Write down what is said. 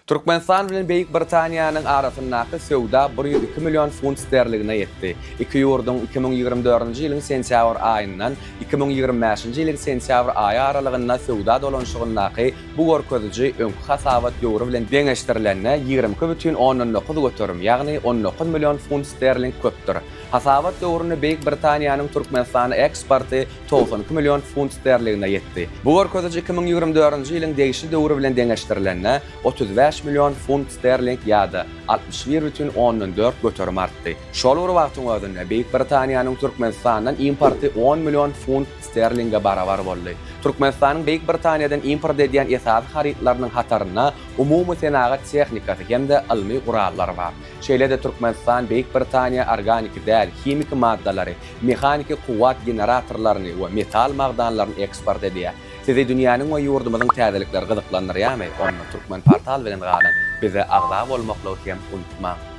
Türkmenistan bilen Beýik Britaniýanyň arasyndaky sowda 1,2 milyon funt sterligine ýetdi. Iki ýurdun 2024-nji ýylyň sentýabr aýyndan 2025-nji ýylyň sentýabr aýy aralygynda sowda dolanşygyndaky bu görkeziji öňkü hasabat ýoğru bilen deňeşdirilende 20,9 götürüm, ýagny 19 milyon funt sterling köpdir. Hasabat ýoğruny Beýik Britaniýanyň Türkmenistana eksporty 92 milyon funt sterligine ýetdi. Bu görkeziji 2024-nji ýylyň degişli döwri bilen deňeşdirilende 35 milyon funt sterling ýa-da 61,4 götürüm artdy. Şol wagtyň özünde Beýik Britaniýanyň Türkmenistandan importy 10 milyon funt sterlinge barabar boldy. Türkmenistanyň Beýik Britaniýadan import edýän esas harytlarynyň hataryna umumy senagat tehnikasy hemde ilmi gurallar bar. Şeýle-de Türkmenistan Beýik Britaniýa organik däl, hemik maddalary, mehanik kuwat generatorlaryny we metal magdanlaryny eksport edýär. Sizi dünýäniň we ýurdumyzyň täzelikleri gyzyklandyrýarmy? Onu Türkmen portal bilen galan bize agza bolmakly hem unutma.